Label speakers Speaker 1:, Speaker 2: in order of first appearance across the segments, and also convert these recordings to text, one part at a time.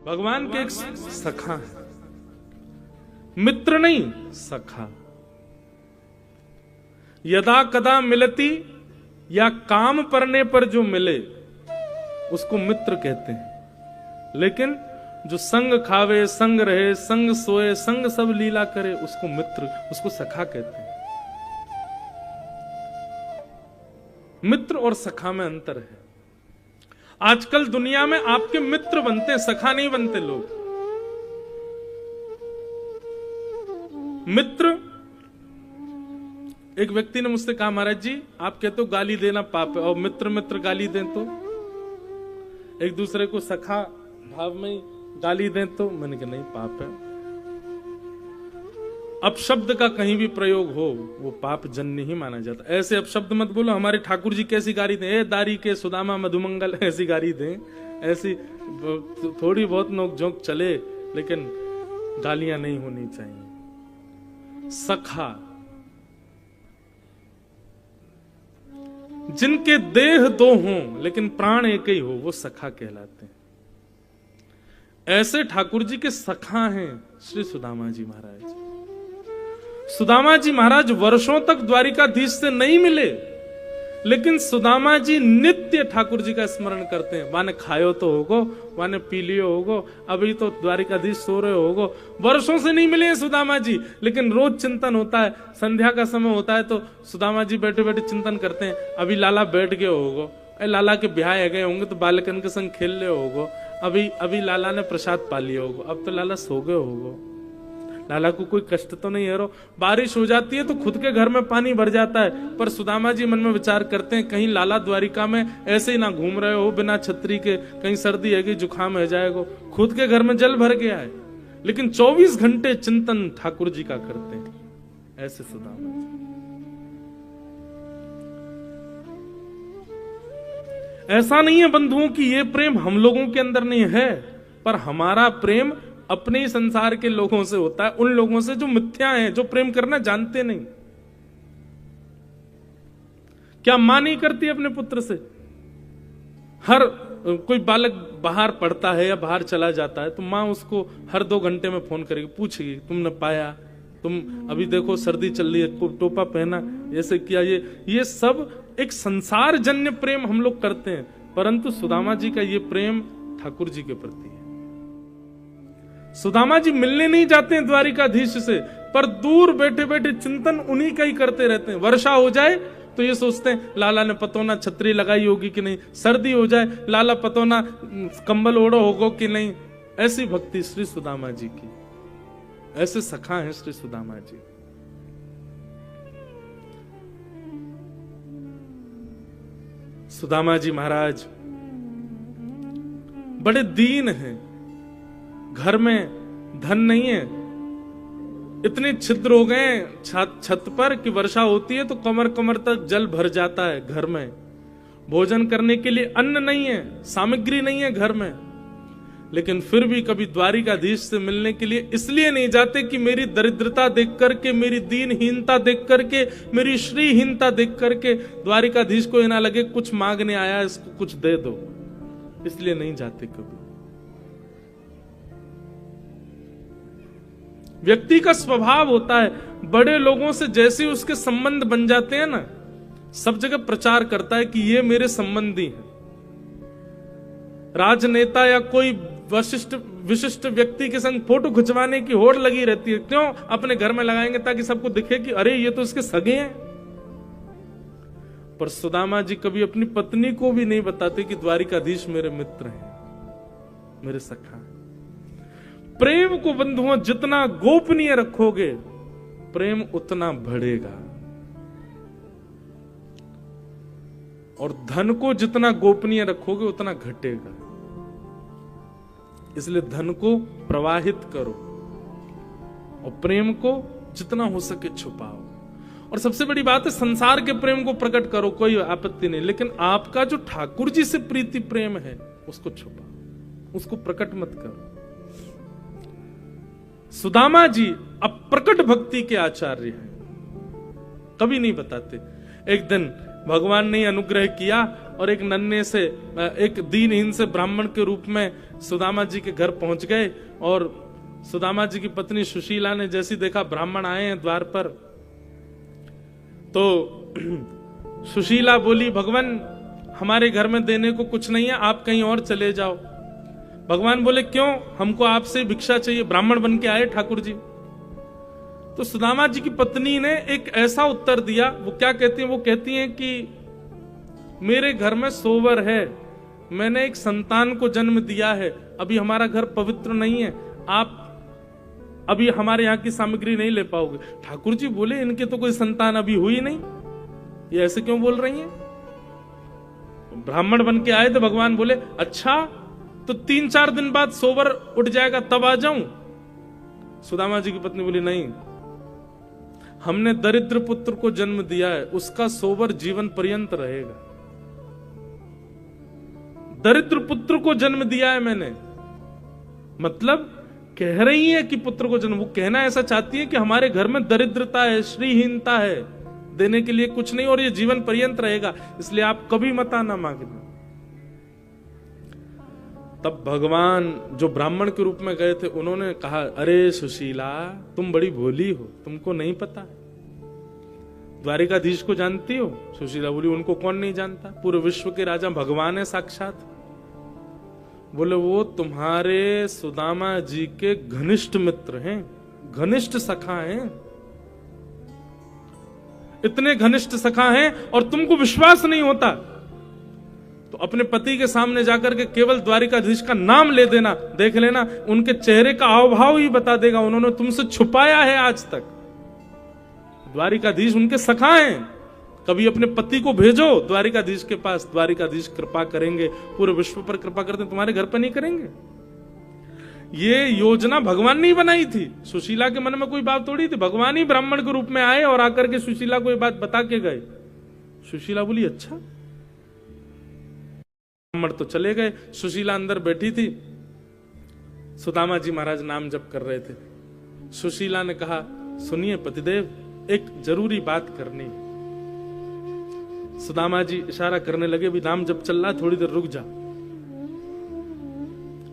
Speaker 1: भगवान के एक सखा है, मित्र नहीं सखा। यदा कदा मिलती या काम पड़ने पर जो मिले उसको मित्र कहते हैं, लेकिन जो संग खावे, संग रहे, संग सोए, संग सब लीला करे, उसको मित्र, उसको सखा कहते हैं। मित्र और सखा में अंतर है। आजकल दुनिया में आपके मित्र बनते हैं, सखा नहीं बनते लोग। मित्र, एक व्यक्ति ने मुझसे कहा, महाराज जी आप कहते हो गाली देना पाप है, और मित्र मित्र गाली दें तो, एक दूसरे को सखा भाव में गाली दें तो, मैंने कहा नहीं पाप है। अपशब्द का कहीं भी प्रयोग हो वो पाप जन्य ही माना जाता। ऐसे अपशब्द मत बोलो। हमारे ठाकुर जी कैसी गाली दें, ए दारी के सुदामा मधुमंगल, ऐसी गाली दें। ऐसी थोड़ी बहुत नोक-झोंक चले, लेकिन गालियां नहीं होनी चाहिए। सखा, जिनके देह दो हों लेकिन प्राण एक ही हो, वो सखा कहलाते हैं। ऐसे ठाकुर जी के सखा हैं श्री सुदामा जी महाराज। सुदामा जी महाराज वर्षों तक द्वारिकाधीश से नहीं मिले, लेकिन सुदामा जी नित्य ठाकुर जी का स्मरण करते हैं। वाने खायो तो होगो, वाने पी लियो होगो, अभी तो द्वारिकाधीश सो रहे होगो। वर्षों से नहीं मिले सुदामा जी, लेकिन रोज चिंतन होता है। संध्या का समय होता है तो सुदामा जी बैठे बैठे चिंतन करते हैं, अभी लाला बैठ गए होगो, लाला के ब्याह गए होंगे तो बालकन के संग खेल रहे होगो, अभी लाला ने प्रसाद पा लिया होगो, अब तो लाला सो गए होगो, लाला को कोई कष्ट तो नहीं है रो। बारिश हो जाती है तो खुद के घर में पानी भर जाता है, पर सुदामा जी मन में विचार करते हैं कहीं लाला द्वारिका में ऐसे ही ना घूम रहे हो बिना छतरी के, कहीं सर्दी है कि जुकाम हो जाएगा, खुद के घर में जल भर गया है, लेकिन 24 घंटे चिंतन ठाकुर जी का करते हैं। ऐसे सुदामा जी। ऐसा नहीं है बंधुओं की ये प्रेम हम लोगों के अंदर नहीं है, पर हमारा प्रेम अपने ही संसार के लोगों से होता है, उन लोगों से जो मिथ्या हैं, जो प्रेम करना जानते नहीं। क्या मां नहीं करती अपने पुत्र से? हर कोई बालक बाहर पढ़ता है या बाहर चला जाता है तो मां उसको हर 2 घंटे में फोन करेगी, पूछेगी तुमने पाया, तुम अभी देखो सर्दी चल रही है, टोपा पहना, ऐसे किया। ये सब एक संसार जन्य प्रेम हम लोग करते हैं, परंतु सुदामा जी का ये प्रेम ठाकुर जी के प्रति है। सुदामा जी मिलने नहीं जाते हैं द्वारिकाधीश से, पर दूर बैठे बैठे चिंतन उन्हीं का ही करते रहते हैं। वर्षा हो जाए तो ये सोचते हैं लाला ने पतोना छतरी लगाई होगी कि नहीं, सर्दी हो जाए लाला पतोना कंबल ओढ़ो होगो कि नहीं। ऐसी भक्ति श्री सुदामा जी की, ऐसे सखा हैं श्री सुदामा जी। सुदामा जी महाराज बड़े दीन हैं, घर में धन नहीं है, इतने छिद्र हो गए छत पर कि वर्षा होती है तो कमर कमर तक जल भर जाता है घर में। भोजन करने के लिए अन्न नहीं है, सामग्री नहीं है घर में, लेकिन फिर भी कभी द्वारिकाधीश से मिलने के लिए इसलिए नहीं जाते कि मेरी दरिद्रता देख करके, मेरी दीनहीनता देख करके, मेरी श्रीहीनता देख करके द्वारिकाधीश को ना लगे कुछ मांगने आया, इसको कुछ दे दो, इसलिए नहीं जाते कभी। व्यक्ति का स्वभाव होता है, बड़े लोगों से जैसे उसके संबंध बन जाते हैं ना, सब जगह प्रचार करता है कि ये मेरे संबंधी हैं। राजनेता या कोई विशिष्ट व्यक्ति के संग फोटो खिंचवाने की होड़ लगी रहती है, क्यों? अपने घर में लगाएंगे ताकि सबको दिखे कि अरे ये तो इसके सगे हैं। पर सुदामा जी कभी अपनी पत्नी को भी नहीं बताते कि द्वारिकाधीश मेरे मित्र हैं, मेरे सखा हैं। प्रेम को बंधुओं जितना गोपनीय रखोगे, प्रेम उतना बढ़ेगा, और धन को जितना गोपनीय रखोगे उतना घटेगा। इसलिए धन को प्रवाहित करो और प्रेम को जितना हो सके छुपाओ। और सबसे बड़ी बात है, संसार के प्रेम को प्रकट करो, कोई आपत्ति नहीं, लेकिन आपका जो ठाकुर जी से प्रीति प्रेम है उसको छुपाओ, उसको प्रकट मत करो। सुदामा जी अप्रकट भक्ति के आचार्य हैं, कभी नहीं बताते। एक दिन भगवान ने अनुग्रह किया और एक नन्हे से, एक दीनहीन से ब्राह्मण के रूप में सुदामा जी के घर पहुंच गए। और सुदामा जी की पत्नी सुशीला ने जैसी देखा ब्राह्मण आए हैं द्वार पर, तो सुशीला बोली, भगवान हमारे घर में देने को कुछ नहीं है, आप कहीं और चले जाओ। भगवान बोले, क्यों? हमको आपसे भिक्षा चाहिए, ब्राह्मण बन के आए ठाकुर जी। तो सुदामा जी की पत्नी ने एक ऐसा उत्तर दिया, वो क्या कहती हैं? वो कहती हैं कि मेरे घर में सोवर है, मैंने एक संतान को जन्म दिया है, अभी हमारा घर पवित्र नहीं है, आप अभी हमारे यहाँ की सामग्री नहीं ले पाओगे। ठाकुर जी बोले, इनके तो कोई संतान अभी हुई नहीं, ये ऐसे क्यों बोल रही हैं? ब्राह्मण बन के आए थे। भगवान बोले, अच्छा तो 3-4 दिन बाद सोवर उठ जाएगा, तब आ जाऊं? सुदामा जी की पत्नी बोली, नहीं, हमने दरिद्र पुत्र को जन्म दिया है, उसका सोवर जीवन पर्यंत रहेगा। दरिद्र पुत्र को जन्म दिया है मैंने, मतलब कह रही है कि पुत्र को जन्म, वो कहना ऐसा चाहती है कि हमारे घर में दरिद्रता है, श्रीहीनता है, देने के लिए कुछ नहीं, और ये जीवन पर्यंत रहेगा, इसलिए आप कभी मत आना मांगना। तब भगवान जो ब्राह्मण के रूप में गए थे, उन्होंने कहा, अरे सुशीला, तुम बड़ी भोली हो, तुमको नहीं पता, द्वारिकाधीश को जानती हो? सुशीला बोली, उनको कौन नहीं जानता, पूरे विश्व के राजा भगवान है साक्षात। बोले, वो तुम्हारे सुदामा जी के घनिष्ठ मित्र हैं, घनिष्ठ सखा हैं, इतने घनिष्ठ सखा हैं, और तुमको विश्वास नहीं होता तो अपने पति के सामने जाकर के केवल द्वारिकाधीश का नाम ले देना, देख लेना, उनके चेहरे का हाव भाव ही बता देगा, उन्होंने तुमसे छुपाया है आज तक। द्वारिकाधीश उनके सखा हैं, कभी अपने पति को भेजो द्वारिकाधीश के पास, द्वारिकाधीश कृपा करेंगे, पूरे विश्व पर कृपा करते, तुम्हारे घर पर नहीं करेंगे। ये योजना भगवान ने बनाई थी, सुशीला के मन में कोई बात थोड़ी थी, भगवान ही ब्राह्मण के रूप में आए और आकर के सुशीला को ये बात बता के गए। सुशीला बोली, अच्छा। ब्राह्मण तो चले गए, सुशीला अंदर बैठी थी, सुदामा जी महाराज नाम जप कर रहे थे। सुशीला ने कहा, सुनिए पतिदेव, एक जरूरी बात करनी। सुदामा जी इशारा करने लगे, भी नाम जप चल रहा, थोड़ी देर रुक जा।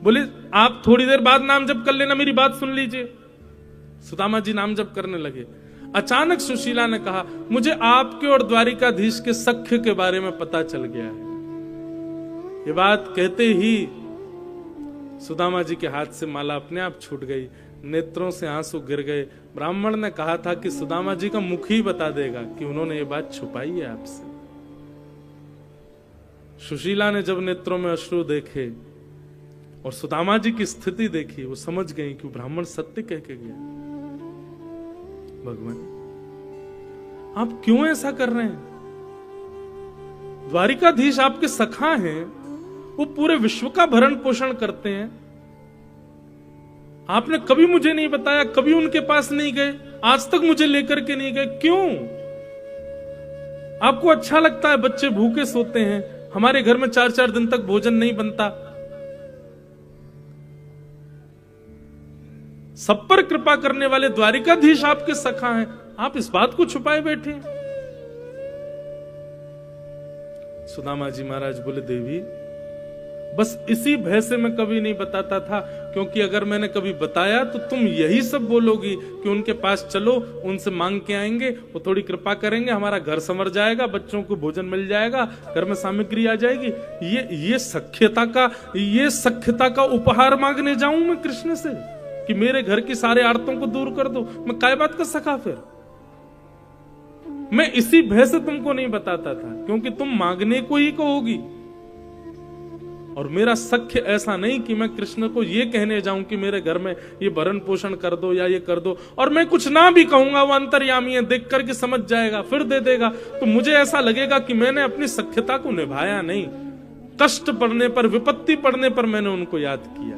Speaker 1: बोले, आप थोड़ी देर बाद नाम जप कर लेना, मेरी बात सुन लीजिए। सुदामा जी नाम जप करने लगे। अचानक सुशीला ने कहा, मुझे आपके और द्वारिकाधीश के सख्य के बारे में पता चल गया है। ये बात कहते ही सुदामा जी के हाथ से माला अपने आप छूट गई, नेत्रों से आंसू गिर गए। ब्राह्मण ने कहा था कि सुदामा जी का मुख ही बता देगा कि उन्होंने ये बात छुपाई है आपसे। सुशीला ने जब नेत्रों में अश्रु देखे और सुदामा जी की स्थिति देखी, वो समझ गई कि ब्राह्मण सत्य कह के गया। भगवान, आप क्यों ऐसा कर रहे हैं? द्वारिकाधीश आपके सखा हैं, वो पूरे विश्व का भरण पोषण करते हैं, आपने कभी मुझे नहीं बताया, कभी उनके पास नहीं गए, आज तक मुझे लेकर के नहीं गए, क्यों? आपको अच्छा लगता है बच्चे भूखे सोते हैं, हमारे घर में 4-4 दिन तक भोजन नहीं बनता। सब पर कृपा करने वाले द्वारिकाधीश आपके सखा हैं, आप इस बात को छुपाए बैठे हैं। सुदामा जी महाराज बोले, देवी, बस इसी भय से मैं कभी नहीं बताता था, क्योंकि अगर मैंने कभी बताया तो तुम यही सब बोलोगी कि उनके पास चलो, उनसे मांग के आएंगे, वो थोड़ी कृपा करेंगे, हमारा घर संवर जाएगा, बच्चों को भोजन मिल जाएगा, घर में सामग्री आ जाएगी। ये सख्यता का उपहार मांगने जाऊं मैं कृष्ण से कि मेरे घर की सारे आर्तों को दूर कर दो? मैं काय बात का सखा फिर? मैं इसी भय से तुमको नहीं बताता था, क्योंकि तुम मांगने को ही कहोगी। और मेरा सख्य ऐसा नहीं कि मैं कृष्ण को ये कहने जाऊं कि मेरे घर में ये भरण पोषण कर दो या ये कर दो, और मैं कुछ ना भी कहूंगा, वो अंतर्यामी है, देख करके समझ जाएगा, फिर दे देगा, तो मुझे ऐसा लगेगा कि मैंने अपनी सख्यता को निभाया नहीं। कष्ट पड़ने पर, विपत्ति पड़ने पर मैंने उनको याद किया।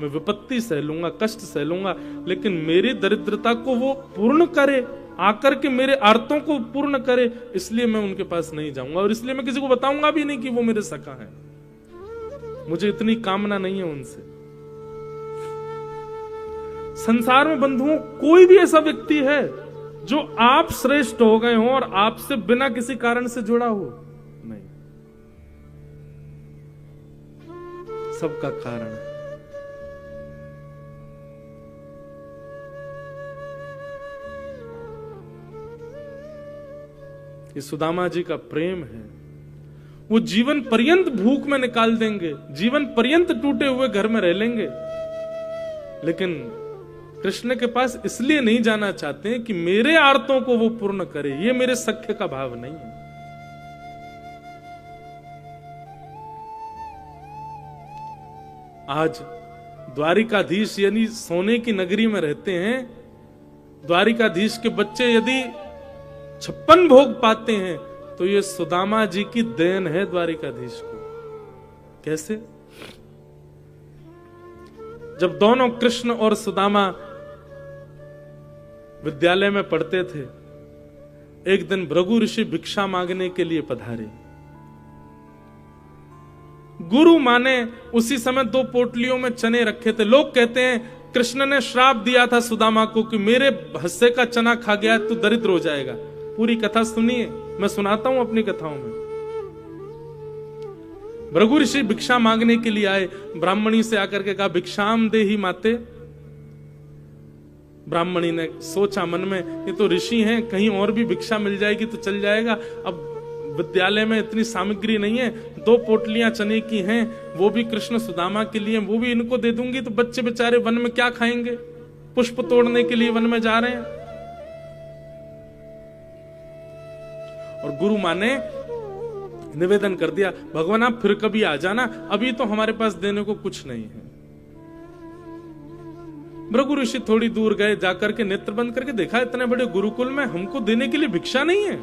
Speaker 1: मैं विपत्ति सह लूंगा, कष्ट सह लूंगा, लेकिन मेरी दरिद्रता को वो पूर्ण करे, आकर के मेरे आर्तों को पूर्ण करे, इसलिए मैं उनके पास नहीं जाऊंगा, और इसलिए मैं किसी को बताऊंगा भी नहीं कि वो मेरे सखा हैं। मुझे इतनी कामना नहीं है उनसे। संसार में बंधुओं, कोई भी ऐसा व्यक्ति है जो आप श्रेष्ठ हो गए हो और आपसे बिना किसी कारण से जुड़ा हो, नहीं, सबका कारण है। ये सुदामा जी का प्रेम है। वो जीवन पर्यंत भूख में निकाल देंगे, जीवन पर्यंत टूटे हुए घर में रह लेंगे, लेकिन कृष्ण के पास इसलिए नहीं जाना चाहते हैं कि मेरे आर्तों को वो पूर्ण करे। ये मेरे सख्य का भाव नहीं है। आज द्वारिकाधीश यानी सोने की नगरी में रहते हैं। द्वारिकाधीश के बच्चे यदि 56 भोग पाते हैं तो ये सुदामा जी की देन है द्वारिकाधीश को। कैसे? जब दोनों कृष्ण और सुदामा विद्यालय में पढ़ते थे, एक दिन भृगु ऋषि भिक्षा मांगने के लिए पधारे। गुरु माने उसी समय 2 पोटलियों में चने रखे थे। लोग कहते हैं कृष्ण ने श्राप दिया था सुदामा को कि मेरे हिस्से का चना खा गया तो दरिद्र हो जाएगा। पूरी कथा सुनिए, मैं सुनाता हूं अपनी कथाओं में। भृगु ऋषि भिक्षा मांगने के लिए आए। ब्राह्मणी से आकर के कहा भिक्षाम देहि माते। ब्राह्मणी ने सोचा मन में, ये तो ऋषि हैं, कहीं और भी भिक्षा मिल जाएगी तो चल जाएगा। अब विद्यालय में इतनी सामग्री नहीं है, 2 पोटलियां चने की हैं, वो भी कृष्ण सुदामा के लिए, वो भी इनको दे दूंगी तो बच्चे बेचारे वन में क्या खाएंगे? पुष्प तोड़ने के लिए वन में जा रहे हैं। और गुरु माँ ने निवेदन कर दिया, भगवान आप फिर कभी आ जाना, अभी तो हमारे पास देने को कुछ नहीं है। भृगु ऋषि थोड़ी दूर गए, जाकर के नेत्र बंद करके देखा इतने बड़े गुरुकुल में हमको देने के लिए भिक्षा नहीं है।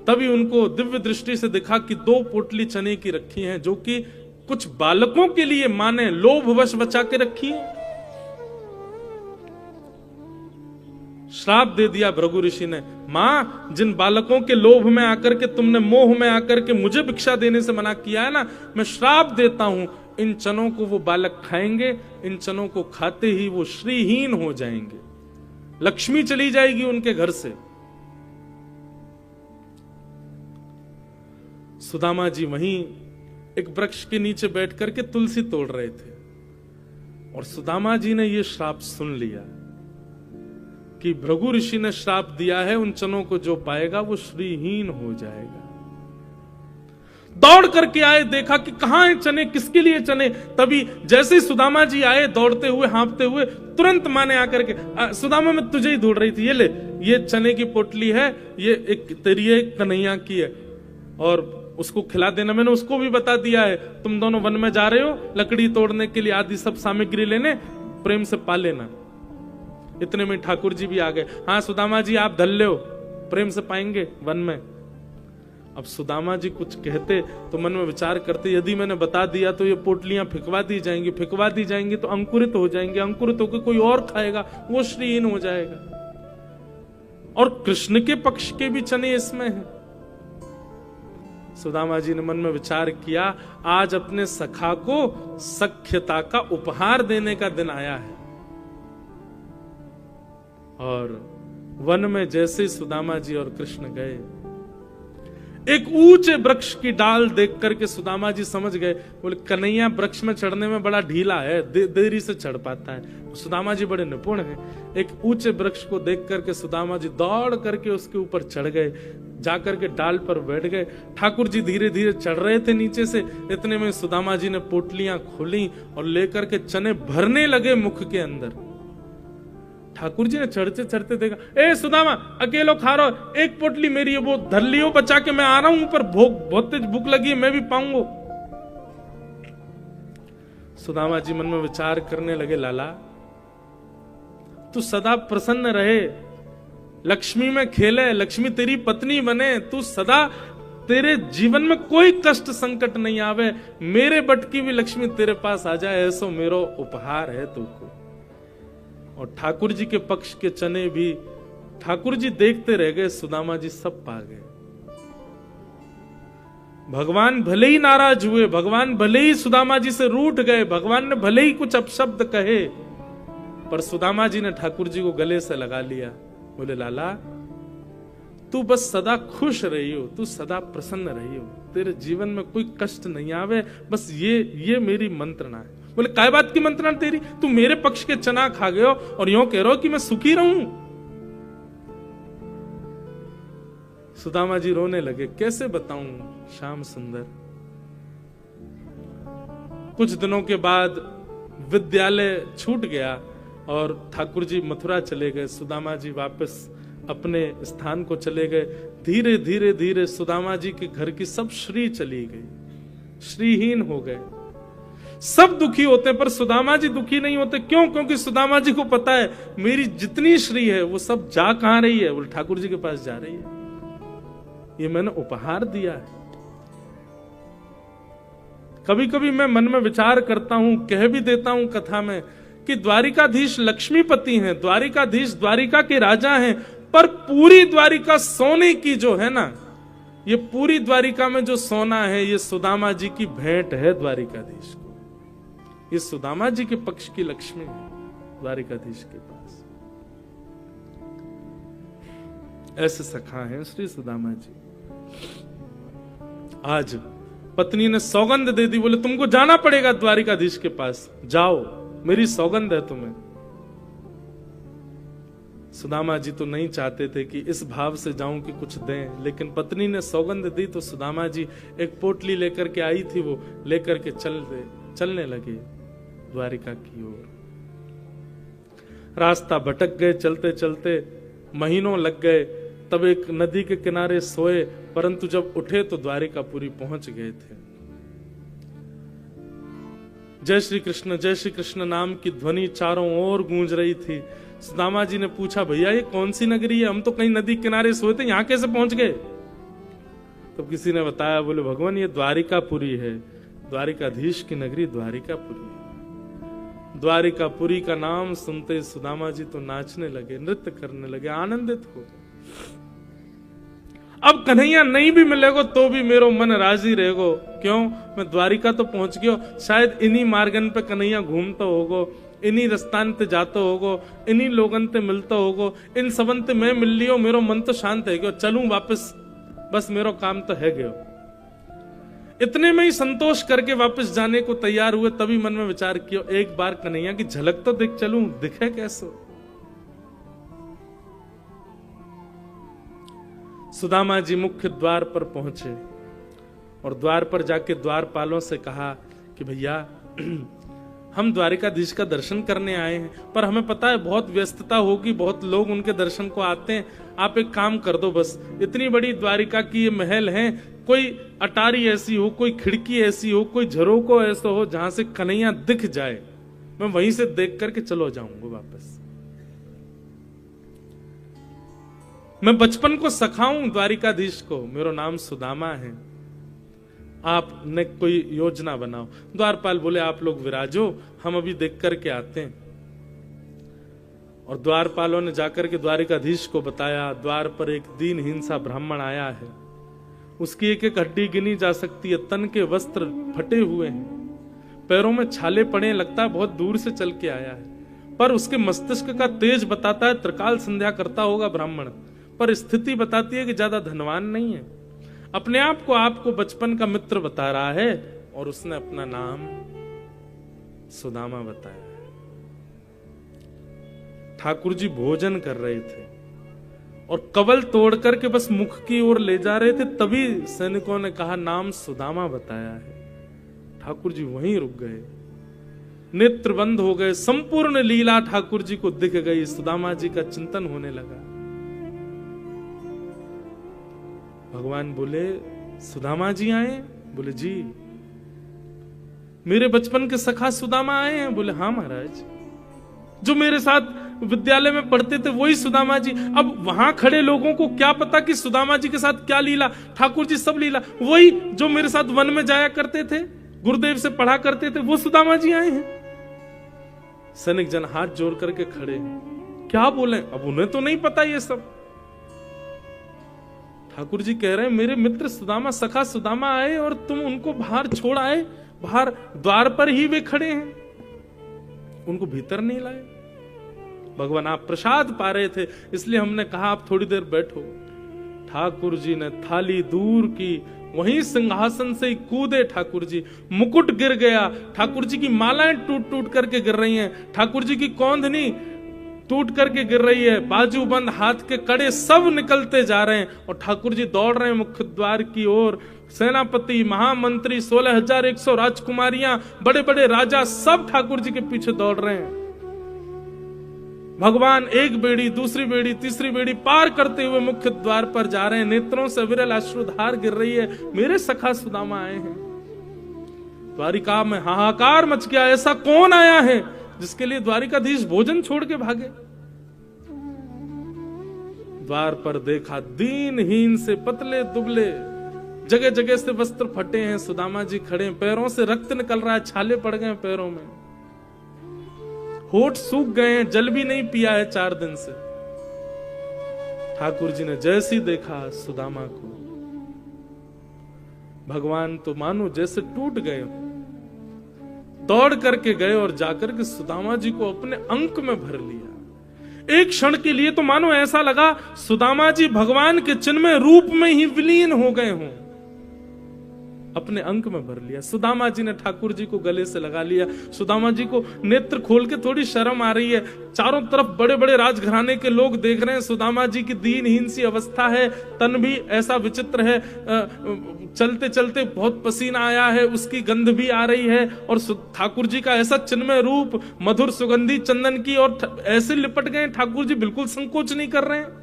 Speaker 1: तभी उनको दिव्य दृष्टि से दिखा कि 2 पोटली चने की रखी हैं, जो कि कुछ बालकों के लिए मां ने लोभवश बचा के रखी है। श्राप दे दिया भृगु ऋषि ने, मां जिन बालकों के लोभ में आकर के तुमने, मोह में आकर के मुझे भिक्षा देने से मना किया है ना, मैं श्राप देता हूं, इन चनों को वो बालक खाएंगे, इन चनों को खाते ही वो श्रीहीन हो जाएंगे, लक्ष्मी चली जाएगी उनके घर से। सुदामा जी वहीं एक वृक्ष के नीचे बैठ करके तुलसी तोड़ रहे थे और सुदामा जी ने यह श्राप सुन लिया कि भृगु ऋषि ने श्राप दिया है, उन चनों को जो पाएगा वो श्रीहीन हो जाएगा। दौड़ करके आए, देखा कि कहां है चने, किसके लिए चने। तभी जैसे ही सुदामा जी आए दौड़ते हुए, हाँफते हुए, तुरंत मां ने आकर के, सुदामा मैं तुझे ही ढूंढ रही थी, ये ले, ये चने की पोटली है, ये एक तेरी एक कन्हैया की है और उसको खिला देना। मैंने उसको भी बता दिया है, तुम दोनों वन में जा रहे हो लकड़ी तोड़ने के लिए, आदि सब सामग्री लेने, प्रेम से पा लेना। इतने में ठाकुर जी भी आ गए। हाँ सुदामा जी आप धल लो, प्रेम से पाएंगे वन में। अब सुदामा जी कुछ कहते तो मन में विचार करते, यदि मैंने बता दिया तो ये पोटलियां फिकवा दी जाएंगी, फिकवा दी जाएंगी तो अंकुरित हो जाएंगे, अंकुरित होकर कोई और खाएगा, वो श्रीहीन हो जाएगा। और कृष्ण के पक्ष के भी चने इसमें हैं। सुदामा जी ने मन में विचार किया, आज अपने सखा को सख्यता का उपहार देने का दिन आया है। और वन में जैसे सुदामा जी और कृष्ण गए, एक ऊंचे वृक्ष की डाल देख करके सुदामा जी समझ गए, बोले कन्हैया वृक्ष में चढ़ने में बड़ा ढीला है, देरी से चढ़ पाता है। सुदामा जी बड़े निपुण हैं। एक ऊंचे वृक्ष को देख करके सुदामा जी दौड़ करके उसके ऊपर चढ़ गए, जाकर के डाल पर बैठ गए। ठाकुर जी धीरे धीरे चढ़ रहे थे नीचे से, इतने में सुदामा जी ने पोटलियां खोली और लेकर के चने भरने लगे मुख के अंदर। ठाकुर जी ने चढ़ते चढ़ते देखा, ए सुदामा अकेलो खा रहा हो, एक पोटली मेरी है, वो धर लियो बचा के, मैं आ रहा हूं ऊपर, बहुत तेज भूख लगी है, मैं भी पाऊंगा। सुदामा जी मन में विचार करने लगे, लाला तू सदा प्रसन्न रहे, लक्ष्मी में खेले, लक्ष्मी तेरी पत्नी बने, तू सदा, तेरे जीवन में कोई कष्ट संकट नहीं आवे, मेरे बट की भी लक्ष्मी तेरे पास आ जाए, ऐसो मेरो उपहार है तुमको। और ठाकुर जी के पक्ष के चने भी ठाकुर जी देखते रह गए, सुदामा जी सब पा गए। भगवान भले ही नाराज हुए, भगवान भले ही सुदामा जी से रूठ गए, भगवान ने भले ही कुछ अपशब्द कहे, पर सुदामा जी ने ठाकुर जी को गले से लगा लिया बोले लाला तू बस सदा खुश रही हो, तू सदा प्रसन्न रही हो, तेरे जीवन में कोई कष्ट नहीं आवे, बस ये मेरी मंत्रणा है। बोले काय बात की मंत्रणा तेरी, तू मेरे पक्ष के चना खा गए हो और यूं कह रहे हो कि मैं सुखी रहूं। सुदामा जी रोने लगे, कैसे बताऊं श्याम सुंदर। कुछ दिनों के बाद विद्यालय छूट गया और ठाकुर जी मथुरा चले गए, सुदामा जी वापस अपने स्थान को चले गए। धीरे धीरे धीरे सुदामा जी के घर की सब श्री चली गई, श्रीहीन हो गए। सब दुखी होते हैं पर सुदामा जी दुखी नहीं होते। क्यों? क्योंकि सुदामा जी को पता है मेरी जितनी श्री है वो सब जा कहां रही है, वो ठाकुर जी के पास जा रही है, ये मैंने उपहार दिया है। कभी कभी मैं मन में विचार करता हूं, कह भी देता हूं कथा में कि द्वारिकाधीश लक्ष्मीपति हैं, द्वारिकाधीश द्वारिका के राजा हैं, पर पूरी द्वारिका सोने की जो है ना, ये पूरी द्वारिका में जो सोना है ये सुदामा जी की भेंट है द्वारिकाधीश को। ये सुदामा जी के पक्ष की लक्ष्मी है द्वारिकाधीश के पास। ऐसे सखा हैं श्री सुदामा जी। आज पत्नी ने सौगंध दे दी, बोले तुमको जाना पड़ेगा द्वारिकाधीश के पास, जाओ, मेरी सौगंध है तुम्हें। सुदामा जी तो नहीं चाहते थे कि इस भाव से जाऊं कि कुछ दें, लेकिन पत्नी ने सौगंध दी तो सुदामा जी एक पोटली लेकर के आई थी, वो लेकर के चलने लगे द्वारिका की ओर। रास्ता भटक गए, चलते चलते महीनों लग गए। तब एक नदी के किनारे सोए, परंतु जब उठे तो द्वारिकापुरी पहुंच गए थे। जय श्री कृष्ण नाम की ध्वनि चारों ओर गूंज रही थी। सुदामा जी ने पूछा, भैया ये कौन सी नगरी है, हम तो कहीं नदी किनारे सोए थे, यहां कैसे पहुंच गए? तब किसी ने बताया, बोले भगवान ये द्वारिकापुरी है, द्वारिकाधीश की नगरी द्वारिकापुरी है। द्वारिकापुरी का नाम सुनते सुदामा जी तो नाचने लगे, नृत्य करने लगे, आनंदित हो। अब कन्हैया नहीं भी मिलेगो तो भी मेरो मन राजी रहेगो। क्यों? मैं द्वारिका तो पहुंच गयो, शायद इन्हीं मार्गन पे कन्हैया घूमता होगो, इन्हीं रस्तान ते जाता होगो, इन्हीं लोगन ते मिलता होगो, इन सबन ते मैं मिल लियो, मेरो मन तो शांत है गयो, चलूं वापस, बस मेरो काम तो है गयो। इतने में ही संतोष करके वापस जाने को तैयार हुए। तभी मन में विचार किया, एक बार कन्हैया की झलक तो देख चलूं, दिखे कैसे। सुदामा जी मुख्य द्वार पर पहुंचे और द्वार पर जाके द्वारपालों से कहा कि भैया हम द्वारिकाधीश का दर्शन करने आए हैं, पर हमें पता है बहुत व्यस्तता होगी, बहुत लोग उनके दर्शन को आते हैं, आप एक काम कर दो, बस इतनी बड़ी द्वारिका की ये महल है, कोई अटारी ऐसी हो, कोई खिड़की ऐसी हो, कोई झरोको ऐसा हो जहां से कन्हैया दिख जाए, मैं वहीं से देख करके चलो जाऊंगा वापस। मैं बचपन को सखाऊं द्वारिकाधीश को, मेरा नाम सुदामा है, आपने कोई योजना बनाओ। द्वारपाल बोले आप लोग विराजो, हम अभी देख करके आते हैं। और द्वारपालों ने जाकर के द्वारिकाधीश को बताया, द्वार पर एक दीनहीन सा ब्राह्मण आया है, उसकी एक एक हड्डी गिनी जा सकती है, तन के वस्त्र फटे हुए हैं, पैरों में छाले पड़े, लगता है बहुत दूर से चल के आया है, पर उसके मस्तिष्क का तेज बताता है त्रिकाल संध्या करता होगा ब्राह्मण, पर स्थिति बताती है कि ज्यादा धनवान नहीं है। अपने आप को आपको बचपन का मित्र बता रहा है और उसने अपना नाम सुदामा बताया है। ठाकुर जी भोजन कर रहे थे और कवल तोड़ करके बस मुख की ओर ले जा रहे थे, तभी सैनिकों ने कहा नाम सुदामा बताया है। ठाकुर जी वहीं रुक गए, नेत्र बंद हो गए, संपूर्ण लीला ठाकुर जी को दिख गई, सुदामा जी का चिंतन होने लगा। भगवान बोले सुदामा जी आए? बोले जी। मेरे बचपन के सखा सुदामा आए हैं? बोले हाँ महाराज। जो मेरे साथ विद्यालय में पढ़ते थे वही सुदामा जी। अब वहां खड़े लोगों को क्या पता कि सुदामा जी के साथ क्या लीला, ठाकुर जी सब लीला, वही जो मेरे साथ वन में जाया करते थे, गुरुदेव से पढ़ा करते थे, वो सुदामा जी आए हैं। सैनिक जन हाथ जोड़ करके खड़े, क्या बोले, अब उन्हें तो नहीं पता ये सब। ठाकुर जी कह रहे हैं मेरे मित्र सुदामा, सखा सुदामा आए और तुम उनको बाहर छोड़ आए, बाहर द्वार पर ही वे खड़े हैं, उनको भीतर नहीं लाए। भगवान आप प्रसाद पा रहे थे, इसलिए हमने कहा आप थोड़ी देर बैठो। ठाकुर जी ने थाली दूर की, वहीं सिंहासन से ही कूदे ठाकुर जी, मुकुट गिर गया, ठाकुर जी की मालाएं टूट टूट करके गिर रही हैं, ठाकुर जी की कौंधनी टूट करके गिर रही है, बाजू बंद हाथ के कड़े सब निकलते जा रहे हैं, और ठाकुर जी दौड़ रहे हैं मुख्य द्वार की ओर। सेनापति, महामंत्री, 16,100 राजकुमारियां, बड़े बड़े राजा सब ठाकुर जी के पीछे दौड़ रहे हैं। भगवान एक बेड़ी, दूसरी बेड़ी, तीसरी बेड़ी पार करते हुए मुख्य द्वार पर जा रहे हैं। नेत्रों से विरल अश्रुधार गिर रही है, मेरे सखा सुदामा आए हैं। द्वारिका में हाहाकार मच गया, ऐसा कौन आया है जिसके लिए द्वारिकाधीश भोजन छोड़ के भागे। द्वार पर देखा, दीनहीन से पतले दुबले, जगह जगह से वस्त्र फटे हैं, सुदामा जी खड़े, पैरों से रक्त निकल रहा है, छाले पड़ गए पैरों में, होठ सूख गए हैं, जल भी नहीं पिया है 4 दिन से। ठाकुर जी ने जैसे ही देखा सुदामा को, भगवान तो मानो जैसे टूट गए, दौड़ करके गए और जाकर के सुदामा जी को अपने अंक में भर लिया। एक क्षण के लिए तो मानो ऐसा लगा सुदामा जी भगवान के चिन्मय रूप में ही विलीन हो गए हों, अपने अंक में भर लिया। सुदामा जी ने ठाकुर जी को गले से लगा लिया। सुदामा जी को नेत्र खोल के थोड़ी शर्म आ रही है, चारों तरफ बड़े बड़े राजघराने के लोग देख रहे हैं, सुदामा जी की दीनहीन सी अवस्था है, तन भी ऐसा विचित्र है, चलते चलते बहुत पसीना आया है, उसकी गंध भी आ रही है, और ठाकुर जी का ऐसा चिन्मय रूप, मधुर सुगंधी चंदन की, और ऐसे लिपट गए ठाकुर जी, बिल्कुल संकोच नहीं कर रहे हैं।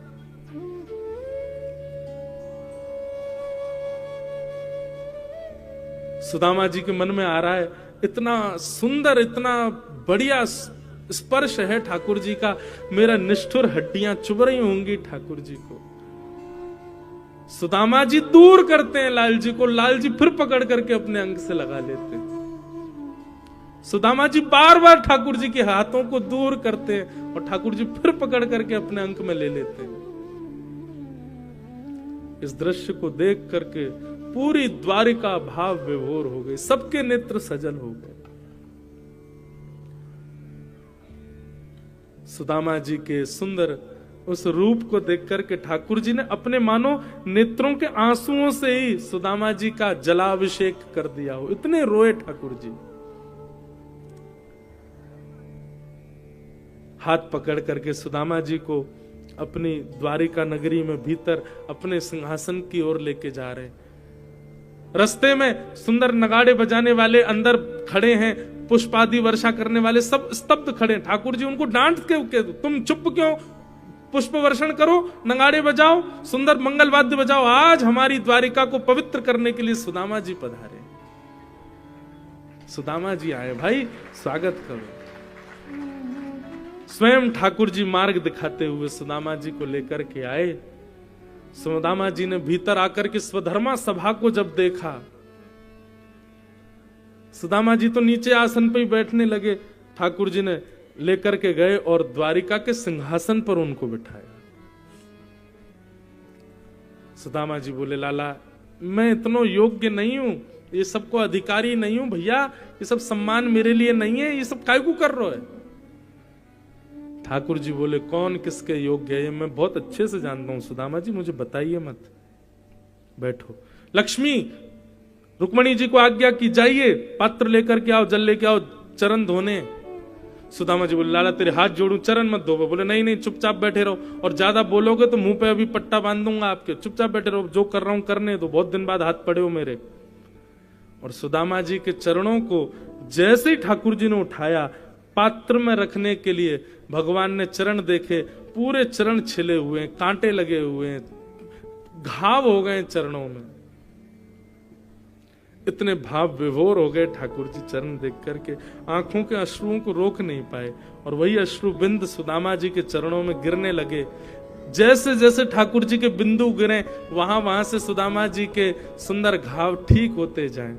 Speaker 1: सुदामा जी के मन में आ रहा है, इतना सुंदर, इतना बढ़िया स्पर्श है ठाकुर जी का, मेरा निष्ठुर हड्डियां चुभ रही होंगी ठाकुर जी को। सुदामा जी दूर करते हैं लाल जी को, लाल जी फिर पकड़ करके अपने अंग से लगा लेते हैं। सुदामा जी बार बार ठाकुर जी के हाथों को दूर करते हैं, और ठाकुर जी फिर पकड़ करके अपने अंक में ले लेते हैं। इस दृश्य को देख करके पूरी द्वारिका भाव विभोर हो गई, सबके नेत्र सजल हो गए। सुदामा जी के सुंदर उस रूप को देख करके ठाकुर जी ने अपने मानो नेत्रों के आंसुओं से ही सुदामा जी का जलाभिषेक कर दिया हो, इतने रोए ठाकुर जी। हाथ पकड़ करके सुदामा जी को अपनी द्वारिका नगरी में भीतर अपने सिंहासन की ओर लेके जा रहे। रास्ते में सुंदर नगाड़े बजाने वाले अंदर खड़े हैं, पुष्पादि वर्षा करने वाले सब स्तब्ध खड़े हैं। ठाकुर जी उनको डांट के तुम चुप क्यों, पुष्प वर्षण करो, नगाड़े बजाओ, सुंदर मंगल वाद्य बजाओ, आज हमारी द्वारिका को पवित्र करने के लिए सुदामा जी पधारे। सुदामा जी आए, भाई स्वागत करो। स्वयं ठाकुर जी मार्ग दिखाते हुए सुदामा जी को लेकर के आए। सुदामा जी ने भीतर आकर के स्वधर्मा सभा को जब देखा, सुदामा जी तो नीचे आसन पे ही बैठने लगे, ठाकुर जी ने लेकर के गए और द्वारिका के सिंहासन पर उनको बिठाया। सुदामा जी बोले, लाला मैं इतना योग्य नहीं हूं, ये सबको अधिकारी नहीं हूं भैया, ये सब सम्मान मेरे लिए नहीं है, ये सब काय को कर रहे है। ठाकुर जी बोले, कौन किसके योग्य है मैं बहुत अच्छे से जानता हूं सुदामा जी, मुझे बताइए मत, बैठो। लक्ष्मी रुक्मणी जी को आज्ञा की, जाइए पात्र लेकर के आओ, जल लेके आओ, चरण धोने। सुदामा जी बोले, लाला तेरे हाथ जोड़ूं, चरण मत धो। बोले नहीं नहीं, चुपचाप बैठे रहो, और ज्यादा बोलोगे तो मुंह पे अभी पट्टा बांध दूंगा आपके, चुपचाप बैठे रहो, जो कर रहा हूं करने दो, बहुत दिन बाद हाथ पड़े हो मेरे। और सुदामा जी के चरणों को जैसे ही ठाकुर जी ने उठाया पात्र में रखने के लिए, भगवान ने चरण देखे, पूरे चरण छिले हुए, कांटे लगे हुए, घाव हो गए चरणों में। इतने भाव विभोर हो गए ठाकुर जी चरण देख करके, आंखों के अश्रुओं को रोक नहीं पाए, और वही अश्रु बिंद सुदामा जी के चरणों में गिरने लगे। जैसे जैसे ठाकुर जी के बिंदु गिरे, वहां वहां से सुदामा जी के सुंदर घाव ठीक होते जाएं।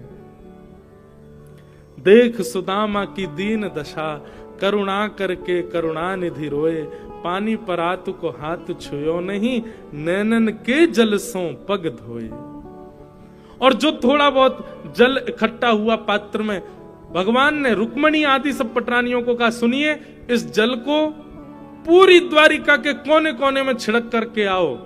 Speaker 1: देख सुदामा की दीन दशा, करुणा करके करुणा निधि रोए, पानी परातु को हाथ छुयो नहीं, नैनन के जल सो पग धोए। और जो थोड़ा बहुत जल इकट्ठा हुआ पात्र में, भगवान ने रुक्मणी आदि सब पटरानियों को कहा, सुनिए इस जल को पूरी द्वारिका के कोने कोने में छिड़क करके आओ।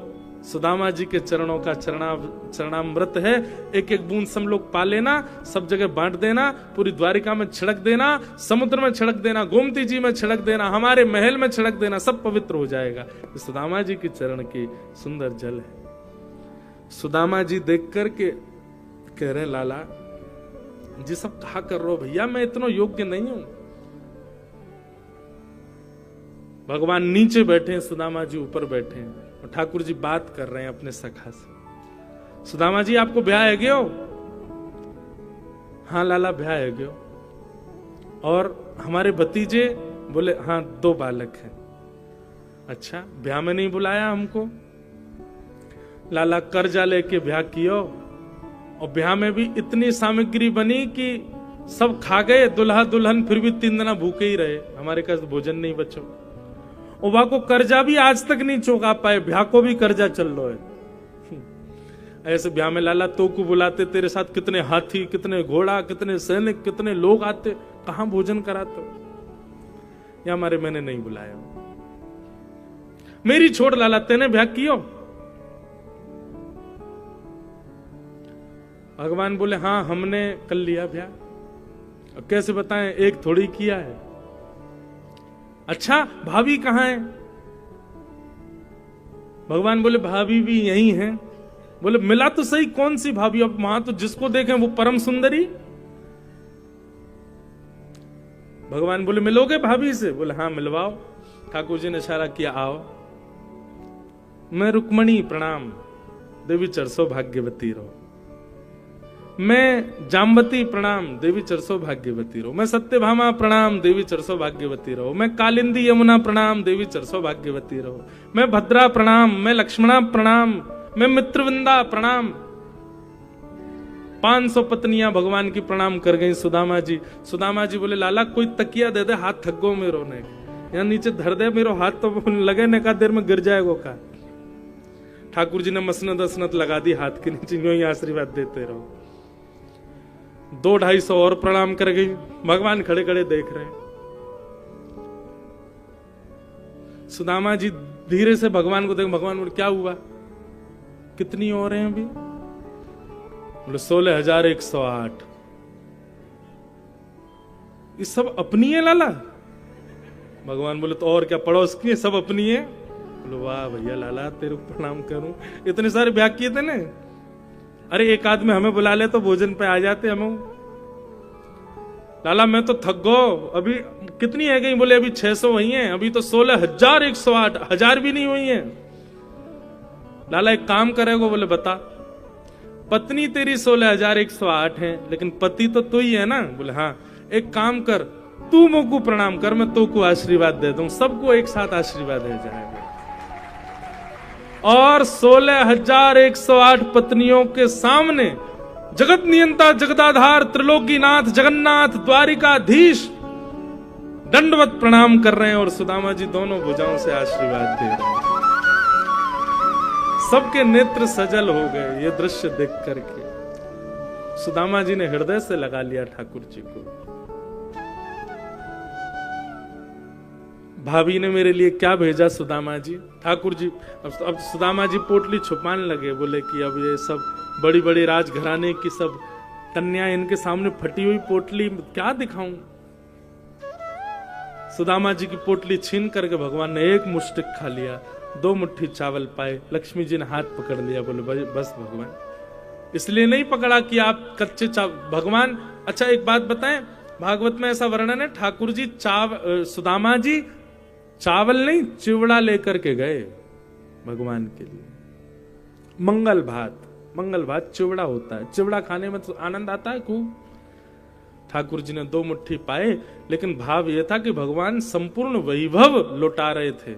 Speaker 1: सुदामा जी के चरणों का चरणामृत है, एक एक बूंद सब लोग पा लेना, सब जगह बांट देना, पूरी द्वारिका में छिड़क देना, समुद्र में छिड़क देना, गोमती जी में छिड़क देना, हमारे महल में छिड़क देना, सब पवित्र हो जाएगा। सुदामा जी के चरण की सुंदर जल है। सुदामा जी देख करके कह रहे लाला जी सब कहा कर रहे हो भैया, मैं इतना योग्य नहीं हूं। भगवान नीचे बैठे हैं, सुदामा जी ऊपर बैठे हैं और ठाकुर जी बात कर रहे हैं अपने सखा से। सुदामा जी आपको ब्याह है गयो? हाँ लाला ब्याह है गयो। और हमारे भतीजे? बोले हाँ 2 बालक हैं। अच्छा ब्याह में नहीं बुलाया हमको? लाला कर्जा लेके ब्याह कियो और ब्याह में भी इतनी सामग्री बनी कि सब खा गए दुल्हा दुल्हन, फिर भी 3 दिन भूखे ही रहे, हमारे पास भोजन नहीं बचो। वह को कर्जा भी आज तक नहीं चुका पाए, ब्याह को भी कर्जा चल रहा है। ऐसे ब्याह में लाला तो को बुलाते, तेरे साथ कितने हाथी, कितने घोड़ा, कितने सैनिक, कितने लोग आते, कहां भोजन कराते? या हमारे मैंने नहीं बुलाया। मेरी छोड़ लाला, तेने ब्याह कियो? भगवान बोले हाँ हमने कर लिया ब्याह। कैसे बताएं, एक थोड़ी किया है। अच्छा भाभी कहां है? भगवान बोले भाभी भी यही है। बोले मिला तो सही, कौन सी भाभी? अब वहां तो जिसको देखें वो परम सुंदरी। भगवान बोले मिलोगे भाभी से? बोले हाँ मिलवाओ। ठाकुर जी ने इशारा किया आओ। मैं रुक्मणी प्रणाम, देवी चरसो भाग्यवती रहो। मैं जाम्बती प्रणाम, देवी चरसो भाग्यवती रहो। मैं सत्यभामा प्रणाम, देवी चरसो भाग्यवती रहो। मैं कालिंदी यमुना प्रणाम, देवी चरसो भाग्यवती रहो। मैं भद्रा प्रणाम, मैं लक्ष्मणा प्रणाम, मैं मित्रविंदा प्रणाम। 500 पत्नियां भगवान की प्रणाम कर गई सुदामा जी। सुदामा जी बोले लाला कोई तकिया दे दे, हाथ थक गो मेरो ने, यहाँ नीचे धर दे मेरो हाथ, तो लगे ने का देर में गिर जाएगो का। ठाकुर जी ने मसनत असनत लगा दी हाथ के नीचे, यूं ही आशीर्वाद देते रहो। 200-250 और प्रणाम कर गई। भगवान खड़े खड़े देख रहे हैं। सुदामा जी धीरे से भगवान को देख, भगवान बोले क्या हुआ, कितनी और हैं अभी? बोले 16,108। ये सब अपनी है लाला? भगवान बोले तो और क्या, पड़ोस की है, सब अपनी है। बोले वाह भैया लाला तेरे को प्रणाम करूं, इतने सारे ब्याह किए थे ना। अरे एक आदमी हमें बुला ले तो भोजन पे आ जाते हम। लाला मैं तो थक गो, अभी कितनी है गई? बोले अभी 600 हुई हैं, अभी तो 16,108, 1000 भी नहीं हुई हैं। लाला एक काम करेगो? बोले बता। पत्नी तेरी 16,108 है, लेकिन पति तो तू ही है ना? बोले हाँ। एक काम कर, तू मुझको प्रणाम कर, मैं तो को आशीर्वाद दे दूं, सबको एक साथ आशीर्वाद दे जाएगा। और 16,108 पत्नियों के सामने जगत नियंता, जगदाधार, त्रिलोकीनाथ, जगन्नाथ, द्वारिकाधीश दंडवत प्रणाम कर रहे हैं और सुदामा जी दोनों भुजाओं से आशीर्वाद दे रहे हैं। सबके नेत्र सजल हो गए ये दृश्य देख करके। सुदामा जी ने हृदय से लगा लिया ठाकुर जी को। भाभी ने मेरे लिए क्या भेजा सुदामा जी? ठाकुर जी अब सुदामा जी पोटली छुपाने लगे। बोले कि अब ये सब बड़ी बड़ी राजघराने की सब कन्या, इनके सामने फटी हुई पोटली क्या दिखाऊं? सुदामा जी की पोटली छीन करके भगवान ने एक मुष्टिक खा लिया, 2 मुट्ठी चावल पाए। लक्ष्मी जी ने हाथ पकड़ लिया। बोले बस भगवान, इसलिए नहीं पकड़ा कि आप कच्चे भगवान। अच्छा एक बात बताएं, भागवत में ऐसा वर्णन है, ठाकुर जी सुदामा जी चावल नहीं चिवड़ा लेकर के गए भगवान के लिए। मंगल भात चिवड़ा होता है, चिवड़ा खाने में तो आनंद आता है खूब। ठाकुर जी ने 2 मुट्ठी पाए, लेकिन भाव यह था कि भगवान संपूर्ण वैभव लौटा रहे थे।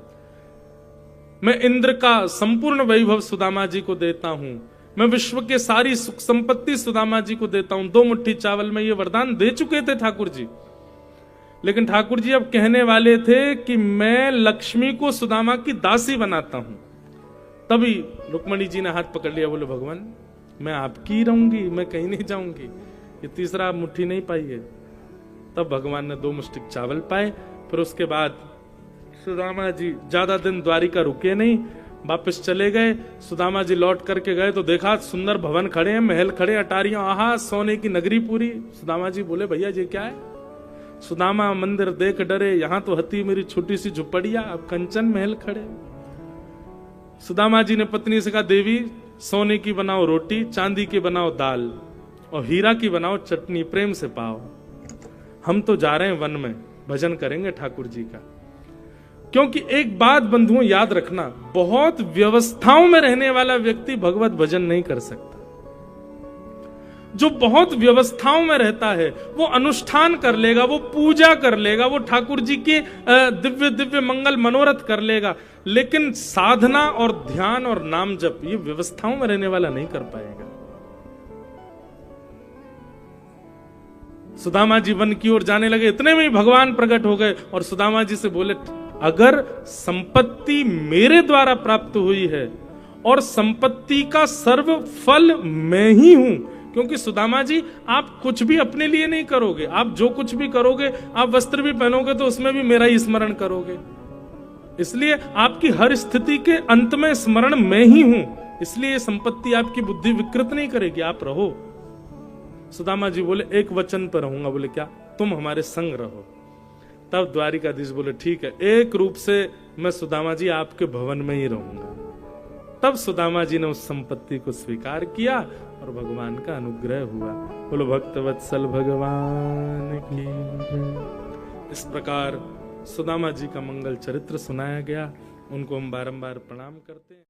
Speaker 1: मैं इंद्र का संपूर्ण वैभव सुदामा जी को देता हूं, मैं विश्व के सारी सुख संपत्ति सुदामा जी को देता हूं। 2 मुट्ठी चावल में ये वरदान दे चुके थे ठाकुर जी। लेकिन ठाकुर जी अब कहने वाले थे कि मैं लक्ष्मी को सुदामा की दासी बनाता हूं। तभी रुक्मणी जी ने हाथ पकड़ लिया। बोले भगवान मैं आपकी रहूंगी, मैं कहीं नहीं जाऊंगी, ये तीसरा मुट्ठी नहीं पाई है। तब भगवान ने 2 मुष्टिक चावल पाए। फिर उसके बाद सुदामा जी ज्यादा दिन द्वारिका रुके नहीं, वापस चले गए। सुदामा जी लौट करके गए तो देखा सुंदर भवन खड़े हैं, महल खड़े, अटारियां, आहा सोने की नगरी पूरी। सुदामा जी बोले भैया ये क्या है? सुदामा मंदिर देख डरे, यहां तो हती मेरी छोटी सी झुपड़िया, अब कंचन महल खड़े। सुदामा जी ने पत्नी से कहा देवी सोने की बनाओ रोटी, चांदी की बनाओ दाल और हीरा की बनाओ चटनी, प्रेम से पाओ। हम तो जा रहे हैं वन में, भजन करेंगे ठाकुर जी का। क्योंकि एक बात बंधुओं याद रखना, बहुत व्यवस्थाओं में रहने वाला व्यक्ति भगवत भजन नहीं कर सकता। जो बहुत व्यवस्थाओं में रहता है वो अनुष्ठान कर लेगा, वो पूजा कर लेगा, वो ठाकुर जी के दिव्य दिव्य मंगल मनोरथ कर लेगा, लेकिन साधना और ध्यान और नाम जप ये व्यवस्थाओं में रहने वाला नहीं कर पाएगा। सुदामा जी वन की ओर जाने लगे, इतने में ही भगवान प्रकट हो गए और सुदामा जी से बोले अगर संपत्ति मेरे द्वारा प्राप्त हुई है और संपत्ति का सर्व फल मैं ही हूं, क्योंकि सुदामा जी आप कुछ भी अपने लिए नहीं करोगे, आप जो कुछ भी करोगे, आप वस्त्र भी पहनोगे तो उसमें भी मेरा ही स्मरण करोगे, इसलिए आपकी हर स्थिति के अंत में स्मरण मैं ही हूं, इसलिए ये संपत्ति आपकी बुद्धि विकृत नहीं करेगी, आप रहो। सुदामा जी बोले एक वचन पर रहूंगा। बोले क्या? तुम हमारे संग रहो। तब द्वारिकाधीश बोले ठीक है, एक रूप से मैं सुदामा जी आपके भवन में ही रहूंगा। तब सुदामा जी ने उस संपत्ति को स्वीकार किया और भगवान का अनुग्रह हुआ। बोलो भक्तवत्सल भगवान की। इस प्रकार सुदामा जी का मंगल चरित्र सुनाया गया, उनको हम बारंबार प्रणाम करते हैं।